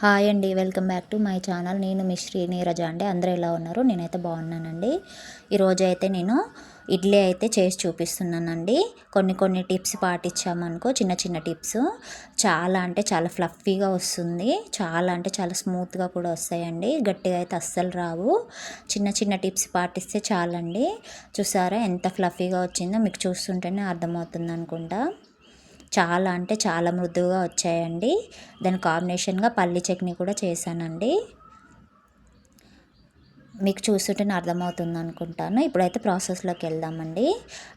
Hi అండి, welcome back to my channel. నేను మీ శ్రీనీరజ అండి. అందరూ ఎలా ఉన్నారు? నేనైతే బాగున్నానండి. ఈరోజు అయితే నేను ఇడ్లీ అయితే చేసి చూపిస్తున్నానండి. కొన్ని టిప్స్ పాటించామనుకో, చిన్న చిన్న టిప్స్, చాలా అంటే చాలా ఫ్లఫీగా వస్తుంది. చాలా అంటే చాలా స్మూత్గా కూడా వస్తాయండి. గట్టిగా అయితే అస్సలు రావు. చిన్న చిన్న టిప్స్ పాటిస్తే చాలండి. చూసారా ఎంత ఫ్లఫీగా వచ్చిందో? మీకు చూస్తుంటేనే అర్థమవుతుంది అనుకుంటా. చాలా అంటే చాలా మృదువుగా వచ్చాయండి. దాని కాంబినేషన్గా పల్లి చట్నీ కూడా చేశానండి. మీకు చూస్తుంటేనే అర్థమవుతుంది అనుకుంటాను. ఇప్పుడైతే ప్రాసెస్లోకి వెళ్దామండి.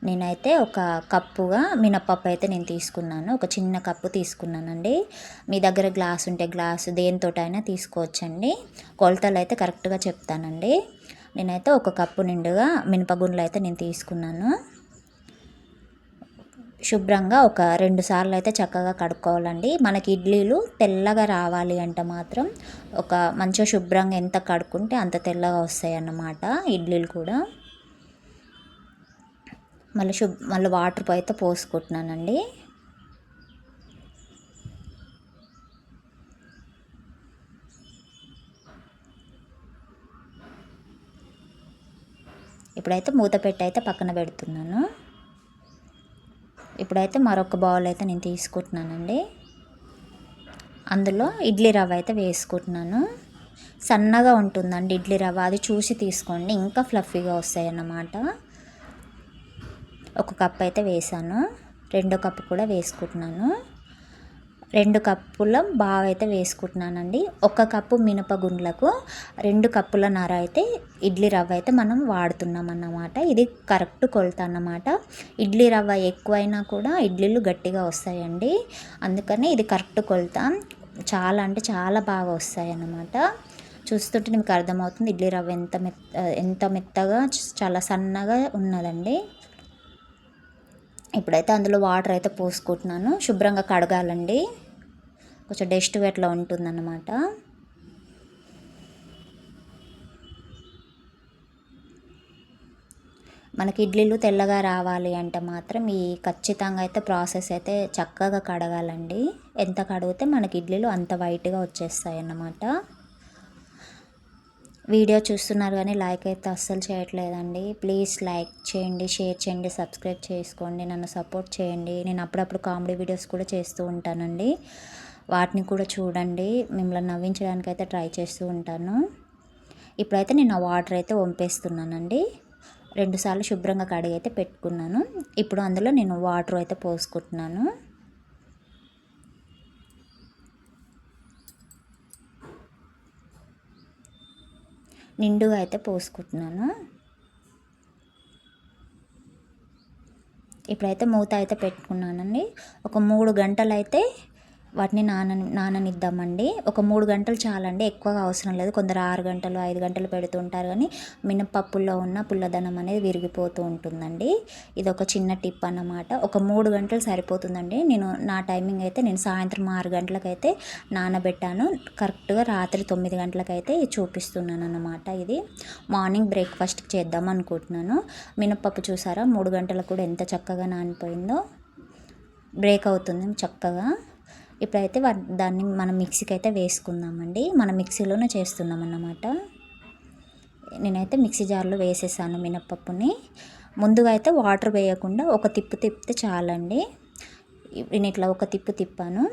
నేనైతే ఒక కప్పుగా మినపప్పు అయితే నేను తీసుకున్నాను. ఒక చిన్న కప్పు తీసుకున్నానండి. మీ దగ్గర గ్లాస్ ఉంటే గ్లాసు దేనితోటైనా తీసుకోవచ్చండి. కొలతలు అయితే కరెక్ట్గా చెప్తానండి. నేనైతే ఒక కప్పు నిండుగా మినపగుండ్లు అయితే నేను తీసుకున్నాను. శుభ్రంగా ఒక 2 సార్లు అయితే చక్కగా కడుక్కోవాలండి. మనకి ఇడ్లీలు తెల్లగా రావాలి అంటే మాత్రం ఒక మంచిగా శుభ్రంగా ఎంత కడుక్కుంటే అంత తెల్లగా వస్తాయి అన్నమాట ఇడ్లీలు కూడా. మళ్ళీ వాటర్ అయితే పోసుకుంటున్నానండి. ఇప్పుడైతే మూత పెట్టి అయితే పక్కన పెడుతున్నాను. ఇప్పుడైతే మరొక బౌల్ అయితే నేను తీసుకుంటున్నానండి. అందులో ఇడ్లీ రవ్వ అయితే వేసుకుంటున్నాను. సన్నగా ఉంటుందండి ఇడ్లీ రవ్వ, అది చూసి తీసుకోండి, ఇంకా ఫ్లఫీగా వస్తాయి అన్నమాట. ఒక కప్ అయితే వేసాను. 2 కప్పు కూడా వేసుకుంటున్నాను. 2 కప్పుల బాగా అయితే వేసుకుంటున్నానండి. 1 కప్పు మినపగుండ్లకు 2 కప్పులన్నర అయితే ఇడ్లీ రవ్వ అయితే మనం వాడుతున్నాం అన్నమాట. ఇది కరెక్ట్ కొలత అన్నమాట. ఇడ్లీ రవ్వ ఎక్కువైనా కూడా ఇడ్లీలు గట్టిగా వస్తాయండి. అందుకని ఇది కరెక్ట్ కొలత. చాలా అంటే చాలా బాగా వస్తాయి అన్నమాట. చూస్తుంటే మీకు అర్థమవుతుంది ఇడ్లీ రవ్వ ఎంత మెత్తగా, చాలా సన్నగా ఉన్నదండి. ఇప్పుడైతే అందులో వాటర్ అయితే పోసుకుంటున్నాను. శుభ్రంగా కడగాలండి, కొంచెం డస్ట్ అట్లా ఉంటుందన్నమాట. మనకి ఇడ్లీలు తెల్లగా రావాలి అంటే మాత్రం ఈ ఖచ్చితంగా అయితే ప్రాసెస్ అయితే చక్కగా కడగాలండి. ఎంత కడిగితే మనకి ఇడ్లీలు అంత వైట్గా వచ్చేస్తాయి అన్నమాట. వీడియో చూస్తున్నారు కానీ లైక్ అయితే అస్సలు చేయట్లేదండి. ప్లీజ్ లైక్ చేయండి, షేర్ చేయండి, సబ్స్క్రైబ్ చేసుకోండి, నన్ను సపోర్ట్ చేయండి. నేను అప్పుడప్పుడు కామెడీ వీడియోస్ కూడా చేస్తూ ఉంటానండి, వాటిని కూడా చూడండి. మిమ్మల్ని నవ్వించడానికి అయితే ట్రై చేస్తూ ఉంటాను. ఇప్పుడైతే నేను ఆ వాటర్ అయితే వంపేస్తున్నానండి. 2 సార్లు శుభ్రంగా కడిగి అయితే పెట్టుకున్నాను. ఇప్పుడు అందులో నేను వాటర్ అయితే పోసుకుంటున్నాను. నిండుగా అయితే పోసుకుంటున్నాను. ఇప్పుడైతే మూత అయితే పెట్టుకున్నానండి. ఒక 3 గంటలు అయితే వాటిని నాననిద్దామండి. ఒక 3 గంటలు చాలండి, ఎక్కువగా అవసరం లేదు. కొందరు 6 గంటలు 5 గంటలు పెడుతుంటారు, కానీ మినపప్పుల్లో ఉన్న పుల్లదనం అనేది విరిగిపోతూ ఉంటుందండి. ఇది ఒక చిన్న టిప్ అన్నమాట. ఒక 3 గంటలు సరిపోతుందండి. నా టైమింగ్ అయితే నేను సాయంత్రం 6 గంటలకైతే నానబెట్టాను. కరెక్ట్గా రాత్రి 9 గంటలకైతే చూపిస్తున్నాను అన్నమాట. ఇది మార్నింగ్ బ్రేక్ఫాస్ట్కి చేద్దాం అనుకుంటున్నాను. మినపప్పు చూసారా 3 గంటలకు కూడా ఎంత చక్కగా నానిపోయిందో, బ్రేక్ అవుతుంది చక్కగా. ఇప్పుడైతే దాన్ని మనం మిక్సీకి అయితే వేసుకుందామండి. మనం మిక్సీలోనే చేస్తున్నాం అన్నమాట. నేనైతే మిక్సీ జార్లో వేసేసాను మినపప్పుని. ముందుగా అయితే వాటర్ వేయకుండా ఒక తిప్పు తిప్పితే చాలండి. నేను ఇట్లా ఒక తిప్పు తిప్పాను.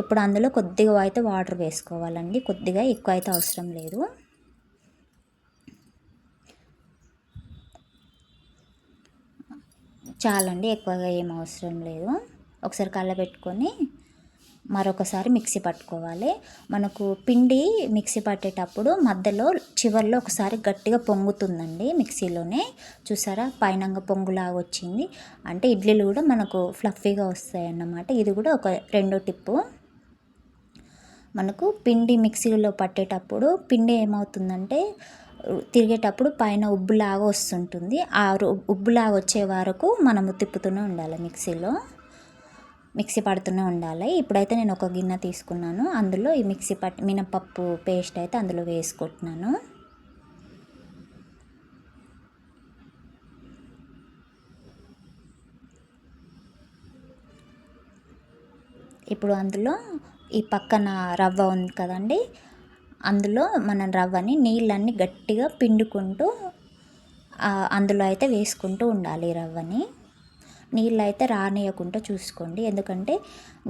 ఇప్పుడు అందులో కొద్దిగా అయితే వాటర్ వేసుకోవాలండి, కొద్దిగా, ఎక్కువ అయితే అవసరం లేదు. చాలండి, ఎక్కువగా ఏం అవసరం లేదు. ఒకసారి కలబెట్టుకొని మరొకసారి మిక్సీ పట్టుకోవాలి. మనకు పిండి మిక్సీ పట్టేటప్పుడు మధ్యలో చివర్లో ఒకసారి గట్టిగా పొంగుతుందండి మిక్సీలోనే. చూసారా పైనంగా పొంగులాగా వచ్చింది అంటే ఇడ్లీలు కూడా మనకు ఫ్లఫీగా వస్తాయి అన్నమాట. ఇది కూడా ఒక రెండో టిప్పు. మనకు పిండి మిక్సీలో పట్టేటప్పుడు పిండి ఏమవుతుందంటే తిరిగేటప్పుడు పైన ఉబ్బులాగా వస్తుంటుంది. ఆ ఉబ్బులాగా వచ్చే వరకు మనము తిప్పుతూనే ఉండాలి, మిక్సీ పడుతూనే ఉండాలి. ఇప్పుడైతే నేను ఒక గిన్నె తీసుకున్నాను. అందులో ఈ మినపప్పు పేస్ట్ అయితే అందులో వేసుకుంటున్నాను. ఇప్పుడు అందులో ఈ పక్కన రవ్వ ఉంది కదండి, అందులో మనం రవ్వని నీళ్ళన్నీ గట్టిగా పిండుకుంటూ అందులో అయితే వేసుకుంటూ ఉండాలి. రవ్వని నీళ్ళు అయితే రానియకుండా చూసుకోండి, ఎందుకంటే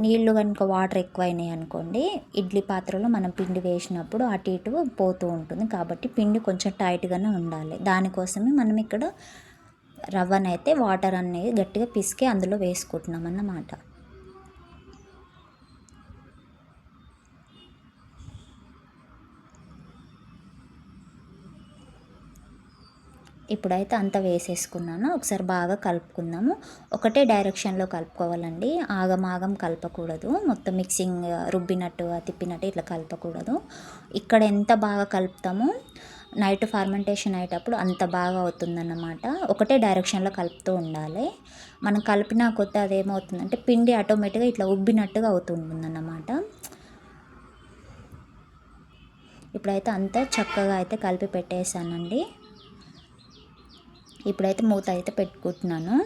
నీళ్ళు కనుక వాటర్ ఎక్కువైనాయి అనుకోండి ఇడ్లీ పాత్రలో మనం పిండి వేసినప్పుడు అటు ఇటు పోతూ ఉంటుంది. కాబట్టి పిండి కొంచెం టైట్గానే ఉండాలి. దానికోసమే మనం ఇక్కడ రవ్వనైతే వాటర్ అనేది గట్టిగా పిసికి అందులో వేసుకుంటున్నాం అన్నమాట. ఇప్పుడైతే అంతా వేసేసుకున్నాను. ఒకసారి బాగా కలుపుకుందాము. ఒకటే డైరెక్షన్లో కలుపుకోవాలండి, ఆగమాగం కలపకూడదు. మొత్తం మిక్సింగ్ రుబ్బినట్టు తిప్పినట్టు ఇట్లా కలపకూడదు. ఇక్కడ ఎంత బాగా కలుపుతామో నైట్ ఫర్మెంటేషన్ అయ్యేటప్పుడు అంత బాగా అవుతుందన్నమాట. ఒకటే డైరెక్షన్లో కలుపుతూ ఉండాలి. మనం కలిపినా కొద్ది అదేమవుతుందంటే పిండి ఆటోమేటిక్గా ఇట్లా ఉబ్బినట్టుగా అవుతుంటుందన్నమాట. ఇప్పుడైతే అంతా చక్కగా అయితే కలిపి పెట్టేసానండి. ఇప్పుడైతే మూత అయితే పెట్టుకుంటున్నాను.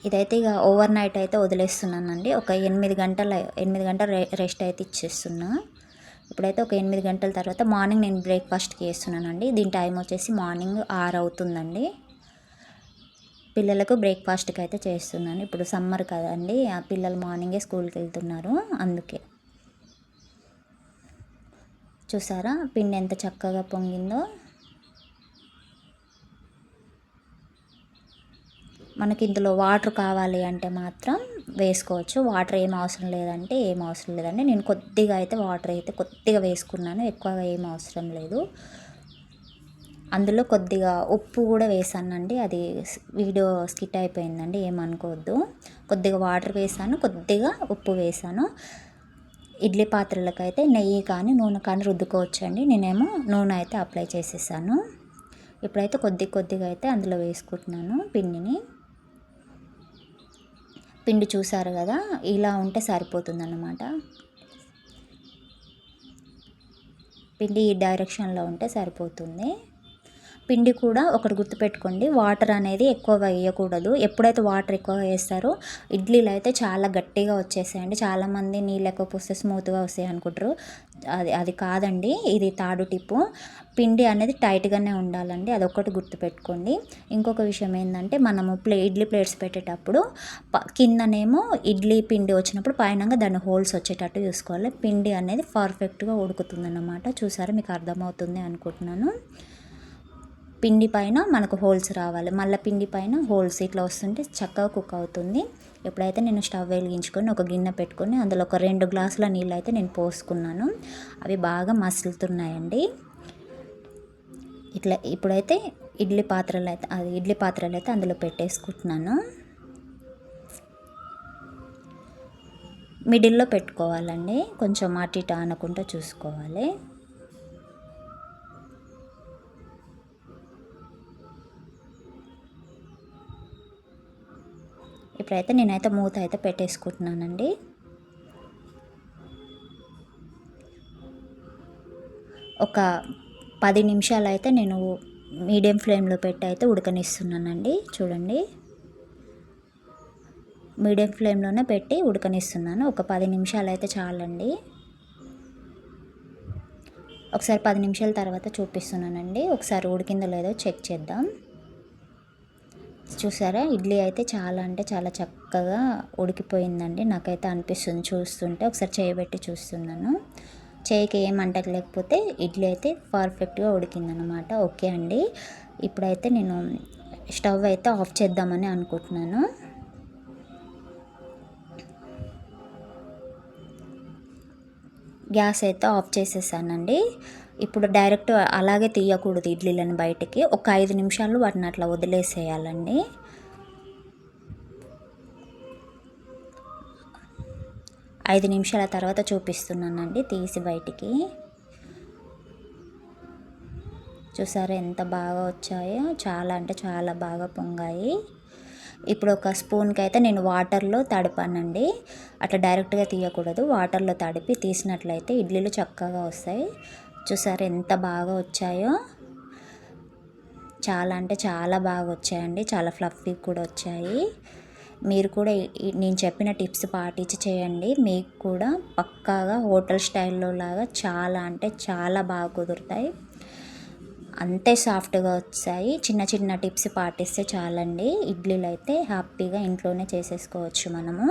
ఇదైతే ఇక ఓవర్ నైట్ అయితే వదిలేస్తున్నానండి. ఒక 8 గంటల రెస్ట్ అయితే ఇచ్చేస్తున్నా. ఇప్పుడైతే ఒక 8 గంటల తర్వాత మార్నింగ్ నేను బ్రేక్ఫాస్ట్కి వేస్తున్నానండి. దీని టైం వచ్చేసి మార్నింగ్ 6 అవుతుందండి. పిల్లలకు బ్రేక్ఫాస్ట్కి అయితే చేస్తున్నాను. ఇప్పుడు సమ్మర్ కదండి, ఆ పిల్లలు మార్నింగే స్కూల్కి వెళ్తున్నారు, అందుకే. చూసారా పిండి ఎంత చక్కగా పొంగిందో. మనకి ఇందులో వాటర్ కావాలి అంటే మాత్రం వేసుకోవచ్చు. వాటర్ ఏం అవసరం లేదండి. నేను కొద్దిగా అయితే వాటర్ అయితే కొద్దిగా వేసుకున్నాను, ఎక్కువగా ఏం అవసరం లేదు. అందులో కొద్దిగా ఉప్పు కూడా వేసానండి, అది వీడియో స్కిట్ అయిపోయిందండి, ఏమనుకోవద్దు. కొద్దిగా వాటర్ వేసాను, కొద్దిగా ఉప్పు వేసాను. ఇడ్లీ పాత్రలకైతే నెయ్యి కానీ నూనె కానీ రుద్దుకోవచ్చండి. నేనేమో నూనె అయితే అప్లై చేసేసాను. ఇప్పుడైతే కొద్దిగా అయితే అందులో వేసుకుంటున్నాను పిండిని. పిండి చూసారు కదా, ఇలా ఉంటే సరిపోతుందన్నమాట. పిండి ఈ డైరెక్షన్లో ఉంటే సరిపోతుంది. పిండి కూడా ఒకటి గుర్తుపెట్టుకోండి, వాటర్ అనేది ఎక్కువగా వేయకూడదు. ఎప్పుడైతే వాటర్ ఎక్కువగా వేస్తారో ఇడ్లీలు అయితే చాలా గట్టిగా వచ్చేసాయండి. చాలామంది నీళ్ళు ఎక్కువ పోస్తే స్మూత్గా వస్తాయి అనుకుంటారు, అది కాదండి. ఇది తాడు టిప్పు. పిండి అనేది టైట్గానే ఉండాలండి, అదొక్కటి గుర్తుపెట్టుకోండి. ఇంకొక విషయం ఏంటంటే మనము ఇడ్లీ ప్లేట్స్ పెట్టేటప్పుడు కిందనేమో ఇడ్లీ పిండి వచ్చినప్పుడు పైన దాని హోల్స్ వచ్చేటట్టు చూసుకోవాలి. పిండి అనేది పర్ఫెక్ట్గా ఉడుకుతుందన్నమాట. చూసారా, మీకు అర్థమవుతుంది అనుకుంటున్నాను. పిండి పైన మనకు హోల్స్ రావాలి, మళ్ళీ పిండి పైన హోల్స్ ఇట్లా వస్తుంటే చక్కగా కుక్ అవుతుంది. ఎప్పుడైతే నేను స్టవ్ వెలిగించుకొని ఒక గిన్నె పెట్టుకొని అందులో ఒక 2 గ్లాసుల నీళ్ళు అయితే నేను పోసుకున్నాను. అవి బాగా మసులుతున్నాయండి. ఇట్లా ఇప్పుడైతే ఇడ్లీ పాత్రలు అయితే అందులో పెట్టేసుకుంటున్నాను. మిడిల్లో పెట్టుకోవాలండి, కొంచెం అటు ఇటు ఆనకుండా చూసుకోవాలి. ఇప్పుడైతే నేనైతే మూత అయితే పెట్టేసుకుంటున్నానండి. ఒక 10 నిమిషాలు అయితే నేను మీడియం ఫ్లేమ్లో పెట్టి అయితే ఉడకనిస్తున్నానండి. చూడండి, మీడియం ఫ్లేమ్లోనే పెట్టి ఉడకనిస్తున్నాను. ఒక 10 నిమిషాలు అయితే చాలండి. ఒకసారి 10 నిమిషాల తర్వాత చూపిస్తున్నానండి. ఒకసారి ఉడికిందో లేదో చెక్ చేద్దాం. చూసారా, ఇడ్లీ అయితే చాలా అంటే చాలా చక్కగా ఉడికిపోయిందండి. నాకైతే అనిపిస్తుంది చూస్తుంటే. ఒకసారి చేయబెట్టి చూస్తున్నాను, చేయికి ఏం అంటలేకపోతే ఇడ్లీ అయితే పర్ఫెక్ట్గా ఉడికిందనమాట. ఓకే అండి, ఇప్పుడైతే నేను స్టవ్ అయితే ఆఫ్ చేద్దామని అనుకుంటున్నాను. గ్యాస్ అయితే ఆఫ్ చేసేసానండి. ఇప్పుడు డైరెక్ట్ అలాగే తీయకూడదు ఇడ్లీలను బయటికి, ఒక 5 నిమిషాలు వాటిని అట్లా వదిలేసేయాలండి. 5 నిమిషాల తర్వాత చూపిస్తున్నానండి తీసి బయటికి. చూసారా ఎంత బాగా వచ్చాయో, చాలా అంటే చాలా బాగా పొంగాయి. ఇప్పుడు ఒక స్పూన్కి అయితే నేను వాటర్లో తడిపానండి, అట్లా డైరెక్ట్గా తీయకూడదు. వాటర్లో తడిపి తీసినట్లయితే ఇడ్లీలు చక్కగా వస్తాయి. చూసారా ఎంత బాగా వచ్చాయో, చాలా అంటే చాలా బాగా వచ్చాయండి, చాలా ఫ్లఫీ కూడా వచ్చాయి. మీరు కూడా నేను చెప్పిన టిప్స్ పాటించి చేయండి. మీకు కూడా పక్కాగా హోటల్ స్టైల్లో లాగా చాలా అంటే చాలా బాగా కుదురుతాయి. అంతే సాఫ్ట్గా వచ్చాయి. చిన్న చిన్న టిప్స్ పాటిస్తే చాలండి. ఇడ్లీలు అయితే హ్యాపీగా ఇంట్లోనే చేసేసుకోవచ్చు మనము.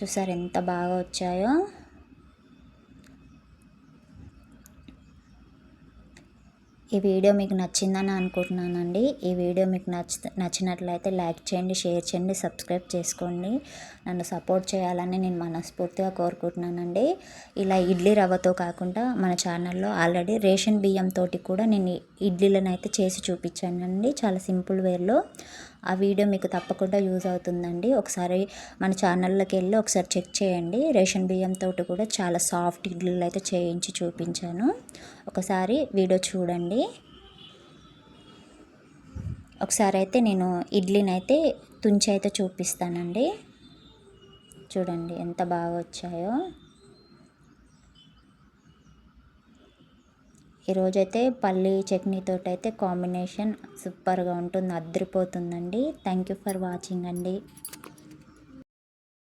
చూసారు ఎంత బాగా వచ్చాయో. ఈ వీడియో మీకు నచ్చిందని అనుకుంటున్నానండి. ఈ వీడియో మీకు నచ్చినట్లయితే లైక్ చేయండి, షేర్ చేయండి, సబ్స్క్రైబ్ చేసుకోండి. నన్ను సపోర్ట్ చేయాలని నేను మనస్ఫూర్తిగా కోరుకుంటున్నానండి. ఇలా ఇడ్లీ రవ్వతో కాకుండా మన ఛానల్లో ఆల్రెడీ రేషన్ బియ్యంతో కూడా నేను ఇడ్లీలను అయితే చేసి చూపించానండి, చాలా సింపుల్ వేలో. ఆ వీడియో మీకు తప్పకుండా యూజ్ అవుతుందండి. ఒకసారి మన ఛానల్లోకి వెళ్ళి ఒకసారి చెక్ చేయండి. రేషన్ బియ్యంతో కూడా చాలా సాఫ్ట్ ఇడ్లీలు అయితే చేయించి చూపించాను. ఒకసారి వీడియో చూడండి. ఒకసారి అయితే నేను ఇడ్లీని అయితే తుంచి అయితే చూపిస్తానండి. చూడండి ఎంత బాగా వచ్చాయో. ఈరోజైతే పల్లీ చట్నీతో అయితే కాంబినేషన్ సూపర్గా ఉంటుంది, అద్దరిపోతుందండి. థ్యాంక్ యూ ఫర్ వాచింగ్ అండి.